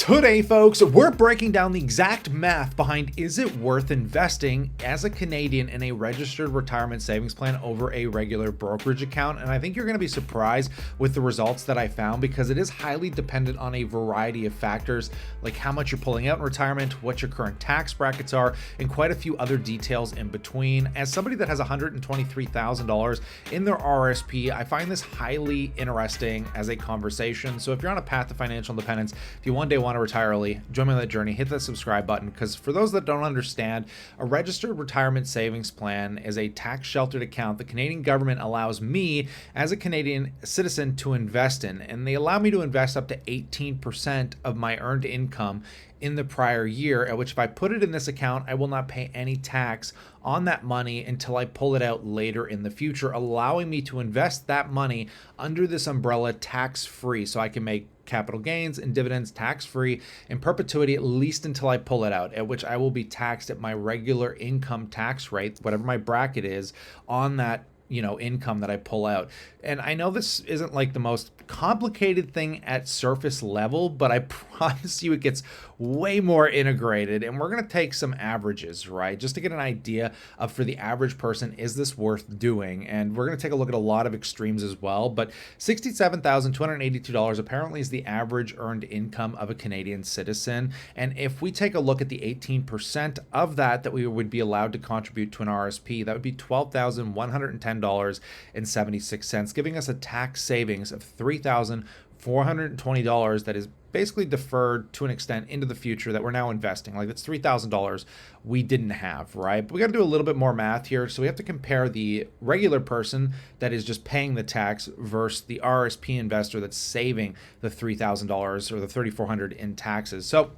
Today, folks, we're breaking down the exact math behind is it worth investing as a Canadian in a registered retirement savings plan over a regular brokerage account. And I think you're going to be surprised with the results that I found because it is highly dependent on a variety of factors like how much you're pulling out in retirement, what your current tax brackets are, and quite a few other details in between. As somebody that has $123,000 in their RRSP, I find this highly interesting as a conversation. So if you're on a path to financial independence, if you one day want to retire early, join me on that journey, hit that subscribe button, because for those that don't understand, a registered retirement savings plan is a tax sheltered account the Canadian government allows me as a Canadian citizen to invest in, and they allow me to invest up to 18% of my earned income in the prior year, at which if I put it in this account, I will not pay any tax on that money until I pull it out later in the future, allowing me to invest that money under this umbrella tax-free, so I can make capital gains and dividends tax-free in perpetuity, at least until I pull it out, at which I will be taxed at my regular income tax rate, whatever my bracket is, on that income that I pull out. And I know this isn't like the most complicated thing at surface level, but I promise you it gets way more integrated, and we're going to take some averages, right? Just to get an idea of, for the average person, is this worth doing? And we're going to take a look at a lot of extremes as well, but $67,282 apparently is the average earned income of a Canadian citizen. And if we take a look at the 18% of that we would be allowed to contribute to an RSP, that would be $12,110.76, giving us a tax savings of $3,420 that is basically deferred to an extent into the future that we're now investing. Like, that's $3,000 we didn't have, right? But we got to do a little bit more math here. So we have to compare the regular person that is just paying the tax versus the RSP investor that's saving the $3,000 or the $3,400 in taxes. So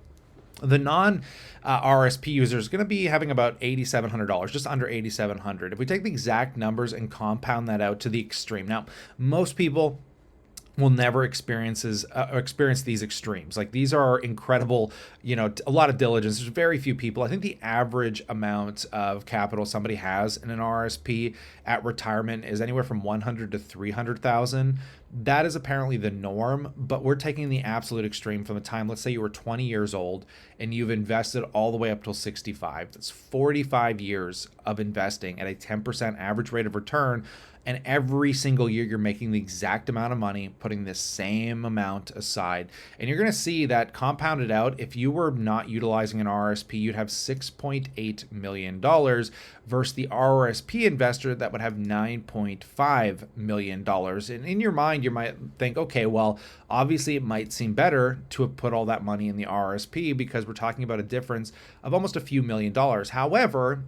the non-RSP user is going to be having about $8,700, just under $8,700. If we take the exact numbers and compound that out to the extreme. Now, most people will never experience these extremes. Like, these are incredible, a lot of diligence. There's very few people. I think the average amount of capital somebody has in an RSP at retirement is anywhere from 100 to 300,000. That is apparently the norm, but we're taking the absolute extreme from the time, let's say you were 20 years old and you've invested all the way up till 65. That's 45 years of investing at a 10% average rate of return. And every single year you're making the exact amount of money, putting the same amount aside. And you're going to see that compounded out, if you were not utilizing an RRSP, you'd have $6.8 million versus the RRSP investor that would have $9.5 million. And in your mind, you might think, okay, well, obviously it might seem better to have put all that money in the RRSP because we're talking about a difference of almost a few $1,000,000. However,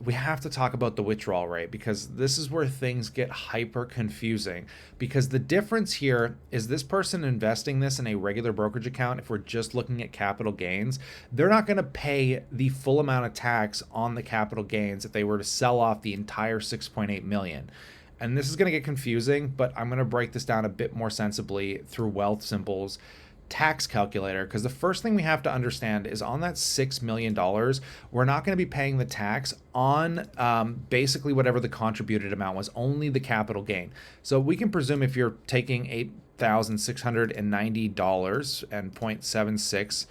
we have to talk about the withdrawal rate, because this is where things get hyper confusing, because the difference here is this person investing this in a regular brokerage account, if we're just looking at capital gains, they're not going to pay the full amount of tax on the capital gains if they were to sell off the entire 6.8 million. And this is going to get confusing, but I'm going to break this down a bit more sensibly through Wealth Simple's tax calculator, because the first thing we have to understand is on that $6 million, we're not going to be paying the tax on basically whatever the contributed amount was, only the capital gain. So we can presume if you're taking $8,690 and 0.76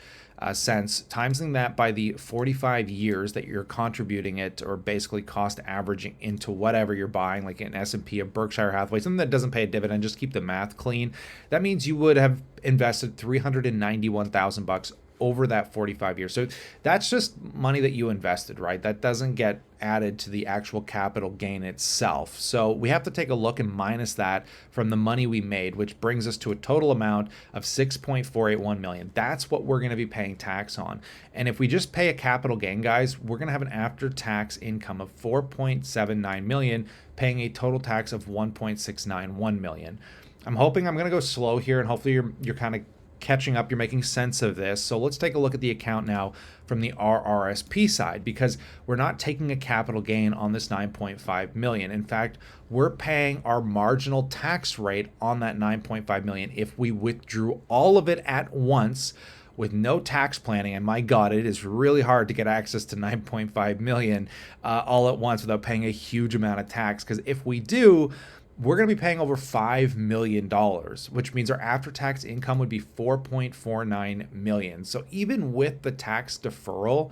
cents, timesing that by the 45 years that you're contributing it, or basically cost averaging into whatever you're buying, like an S&P, a Berkshire Hathaway, something that doesn't pay a dividend, just keep the math clean. That means you would have invested $391,000 over that 45 years. So that's just money that you invested, right? That doesn't get added to the actual capital gain itself. So we have to take a look and minus that from the money we made, which brings us to a total amount of $6.481 million. That's what we're going to be paying tax on. And if we just pay a capital gain, guys, we're going to have an after-tax income of $4.79 million, paying a total tax of $1.691 million. I'm hoping I'm going to go slow here, and hopefully you're kind of catching up, you're making sense of this. So let's take a look at the account now from the RRSP side, because we're not taking a capital gain on this 9.5 million. In fact, we're paying our marginal tax rate on that 9.5 million if we withdrew all of it at once with no tax planning. And my God, it is really hard to get access to 9.5 million all at once without paying a huge amount of tax, because if we do, we're going to be paying over $5 million, which means our after-tax income would be $4.49 million. So even with the tax deferral,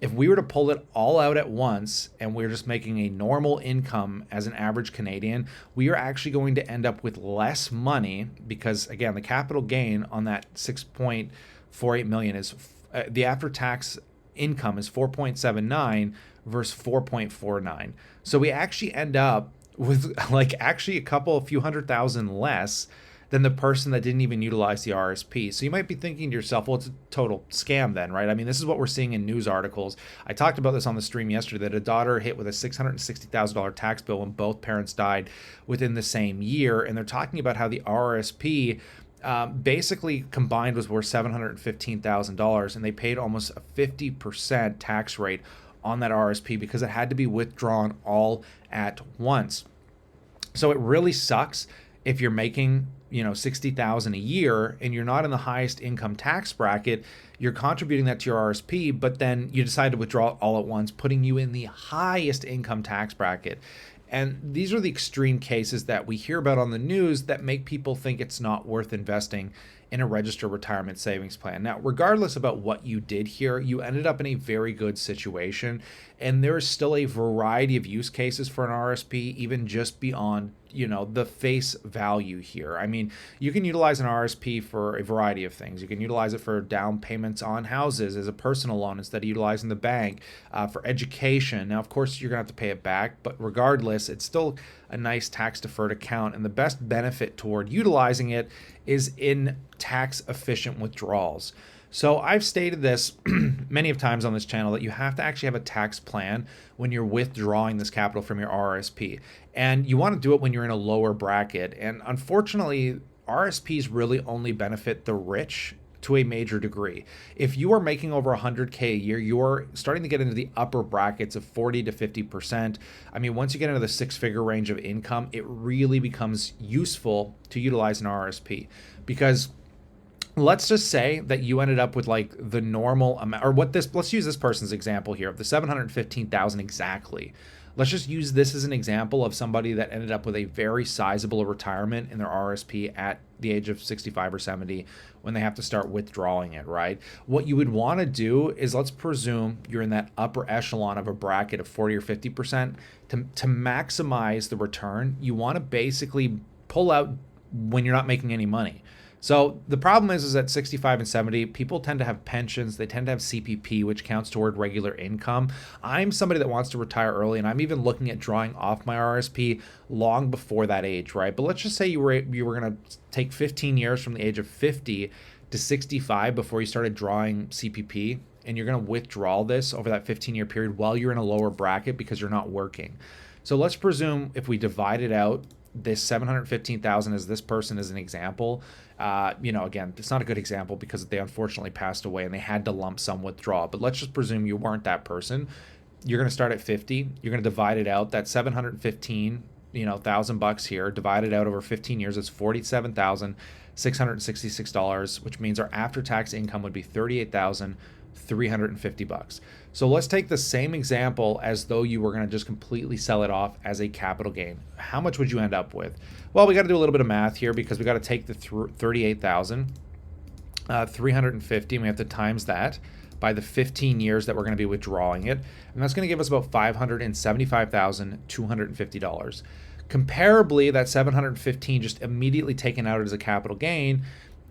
if we were to pull it all out at once and we're just making a normal income as an average Canadian, we are actually going to end up with less money because, again, the capital gain on that 6.48 million is the after-tax income is 4.79 versus 4.49. So we actually end up with like actually a few $100,000 less than the person that didn't even utilize the RRSP. So you might be thinking to yourself, well, it's a total scam then, right? I mean, this is what we're seeing in news articles. I talked about this on the stream yesterday, that a daughter hit with a $660,000 tax bill when both parents died within the same year. And they're talking about how the RRSP basically combined was worth $715,000, and they paid almost a 50% tax rate on that RRSP because it had to be withdrawn all at once. So it really sucks if you're making, $60,000 a year and you're not in the highest income tax bracket. You're contributing that to your RRSP, but then you decide to withdraw it all at once, putting you in the highest income tax bracket. And these are the extreme cases that we hear about on the news that make people think it's not worth investing in a registered retirement savings plan. Now, regardless about what you did here, you ended up in a very good situation. And there is still a variety of use cases for an RRSP, even just beyond, the face value here. I mean, you can utilize an RRSP for a variety of things. You can utilize it for down payments on houses as a personal loan instead of utilizing the bank, for education. Now, of course, you're gonna have to pay it back, but regardless, it's still a nice tax deferred account. And the best benefit toward utilizing it is in tax efficient withdrawals. So I've stated this many of times on this channel that you have to actually have a tax plan when you're withdrawing this capital from your RRSP. And you want to do it when you're in a lower bracket. And unfortunately, RRSPs really only benefit the rich to a major degree. If you are making over 100K a year, you're starting to get into the upper brackets of 40 to 50%. I mean, once you get into the six-figure range of income, it really becomes useful to utilize an RRSP because let's just say that you ended up with like the normal amount, or let's use this person's example here of the 715,000 exactly. Let's just use this as an example of somebody that ended up with a very sizable retirement in their RRSP at the age of 65 or 70 when they have to start withdrawing it, right? What you would want to do is, let's presume you're in that upper echelon of a bracket of 40 or 50%. To maximize the return, you want to basically pull out when you're not making any money. So the problem is at 65 and 70, people tend to have pensions. They tend to have CPP, which counts toward regular income. I'm somebody that wants to retire early, and I'm even looking at drawing off my RRSP long before that age, right? But let's just say you were going to take 15 years from the age of 50 to 65 before you started drawing CPP, and you're going to withdraw this over that 15-year period while you're in a lower bracket because you're not working. So let's presume if we divide it out, this 715,000 as this person as an example, again, it's not a good example because they unfortunately passed away and they had to lump sum withdraw. But let's just presume you weren't that person. You're going to start at 50. You're going to divide it out. That 715, $1,000 here, divided out over 15 years, it's $47,666, which means our after-tax income would be $38,350. So let's take the same example as though you were going to just completely sell it off as a capital gain. How much would you end up with? Well, we got to do a little bit of math here because we got to take the 38,350 and we have to times that by the 15 years that we're going to be withdrawing it. And that's going to give us about $575,250. Comparably, that 715 just immediately taken out as a capital gain,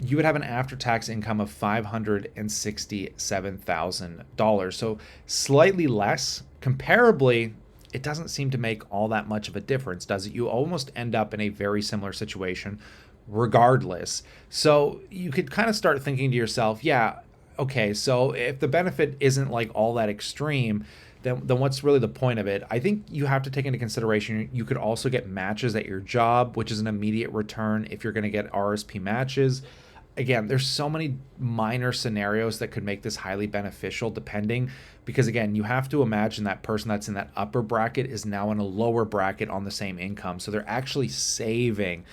you would have an after-tax income of $567,000. So slightly less. Comparably, it doesn't seem to make all that much of a difference, does it? You almost end up in a very similar situation regardless. So you could kind of start thinking to yourself, yeah, okay, so if the benefit isn't like all that extreme, then what's really the point of it? I think you have to take into consideration you could also get matches at your job, which is an immediate return if you're going to get RSP matches. Again, there's so many minor scenarios that could make this highly beneficial depending, because again, you have to imagine that person that's in that upper bracket is now in a lower bracket on the same income. So they're actually saving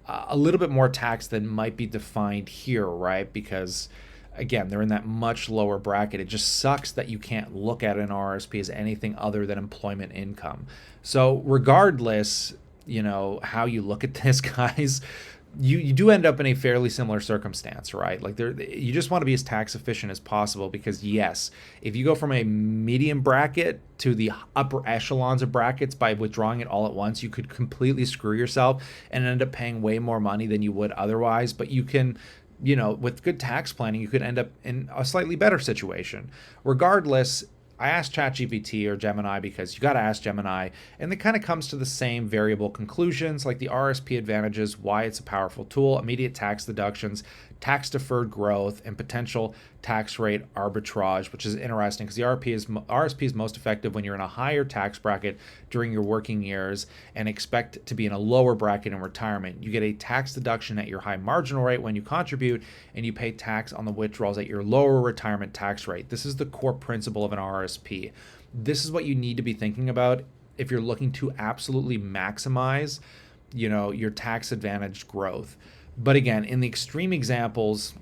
a little bit more tax than might be defined here, right? Because again, they're in that much lower bracket. It just sucks that you can't look at an RRSP as anything other than employment income. So regardless, how you look at this, guys, you do end up in a fairly similar circumstance, right? Like you just want to be as tax efficient as possible, because yes, if you go from a medium bracket to the upper echelons of brackets by withdrawing it all at once, you could completely screw yourself and end up paying way more money than you would otherwise. But you can, with good tax planning, you could end up in a slightly better situation. Regardless, I asked ChatGPT or Gemini, because you got to ask Gemini, and it kind of comes to the same variable conclusions, like the RSP advantages, why it's a powerful tool, immediate tax deductions, tax deferred growth, and potential tax rate arbitrage, which is interesting because the RSP is most effective when you're in a higher tax bracket during your working years and expect to be in a lower bracket in retirement. You get a tax deduction at your high marginal rate when you contribute, and you pay tax on the withdrawals at your lower retirement tax rate. This is the core principle of an RRSP. This is what you need to be thinking about if you're looking to absolutely maximize, your tax advantaged growth. But again, in the extreme examples,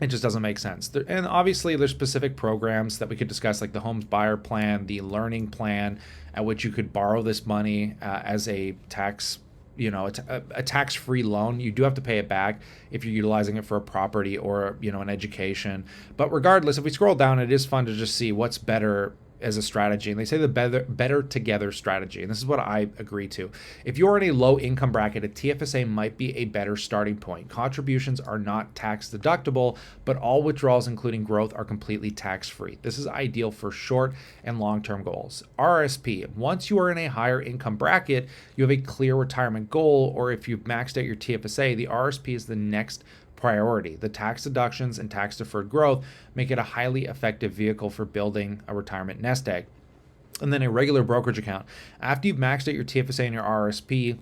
it just doesn't make sense. And obviously, there's specific programs that we could discuss, like the Homes Buyer Plan, the Learning Plan, at which you could borrow this money as a tax, a tax-free loan. You do have to pay it back if you're utilizing it for a property or, an education. But regardless, if we scroll down, it is fun to just see what's better as a strategy. And they say the better together strategy. And this is what I agree to. If you're in a low income bracket, a TFSA might be a better starting point. Contributions are not tax deductible, but all withdrawals, including growth, are completely tax free. This is ideal for short and long-term goals. RRSP, once you are in a higher income bracket, you have a clear retirement goal, or if you've maxed out your TFSA, the RRSP is the next priority. The tax deductions and tax deferred growth make it a highly effective vehicle for building a retirement nest egg. And then a regular brokerage account. After you've maxed out your TFSA and your RRSP,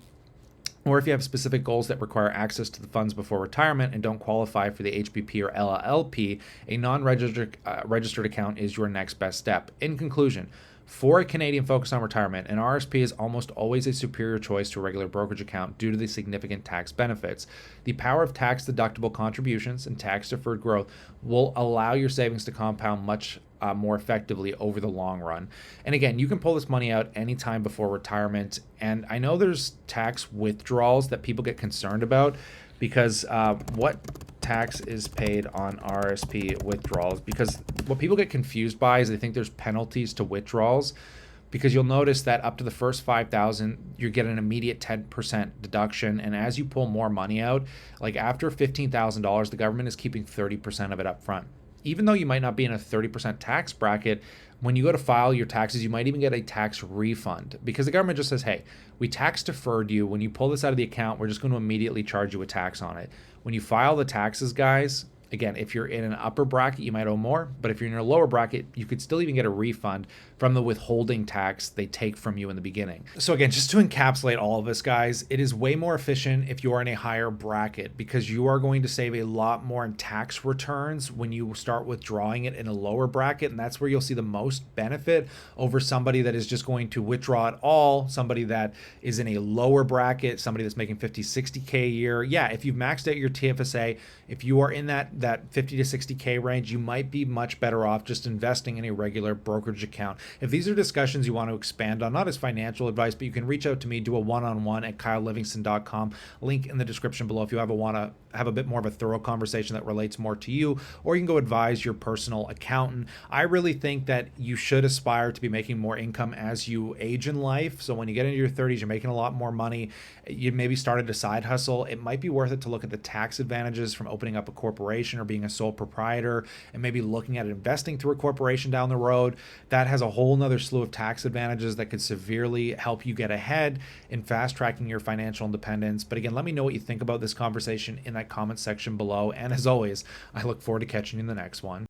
or if you have specific goals that require access to the funds before retirement and don't qualify for the HBP or LLP, a non-registered registered account is your next best step. In conclusion, for a Canadian focus on retirement, an RSP is almost always a superior choice to a regular brokerage account due to the significant tax benefits. The power of tax-deductible contributions and tax-deferred growth will allow your savings to compound much more effectively over the long run. And again, you can pull this money out anytime before retirement. And I know there's tax withdrawals that people get concerned about, because what tax is paid on RSP withdrawals? Because what people get confused by is they think there's penalties to withdrawals, because you'll notice that up to the first $5,000, you get an immediate 10% deduction. And as you pull more money out, like after $15,000, the government is keeping 30% of it up front. Even though you might not be in a 30% tax bracket, when you go to file your taxes, you might even get a tax refund, because the government just says, hey, we tax deferred you. When you pull this out of the account, we're just going to immediately charge you a tax on it. When you file the taxes, guys, again, if you're in an upper bracket, you might owe more, but if you're in a lower bracket, you could still even get a refund from the withholding tax they take from you in the beginning. So again, just to encapsulate all of this, guys, it is way more efficient if you are in a higher bracket, because you are going to save a lot more in tax returns when you start withdrawing it in a lower bracket, and that's where you'll see the most benefit over somebody that is just going to withdraw it all, somebody that is in a lower bracket, somebody that's making 50, 60K a year. Yeah, if you've maxed out your TFSA, if you are in that 50 to 60K range, you might be much better off just investing in a regular brokerage account. If these are discussions you want to expand on, not as financial advice, but you can reach out to me, do a one-on-one at kylelivingston.com, link in the description below if you want to have a bit more of a thorough conversation that relates more to you, or you can go advise your personal accountant. I really think that you should aspire to be making more income as you age in life. So when you get into your 30s, you're making a lot more money. You maybe started a side hustle. It might be worth it to look at the tax advantages from opening up a corporation or being a sole proprietor, and maybe looking at investing through a corporation down the road. That has a whole nother slew of tax advantages that could severely help you get ahead in fast tracking your financial independence. But again, let me know what you think about this conversation in that comment section below. And as always, I look forward to catching you in the next one.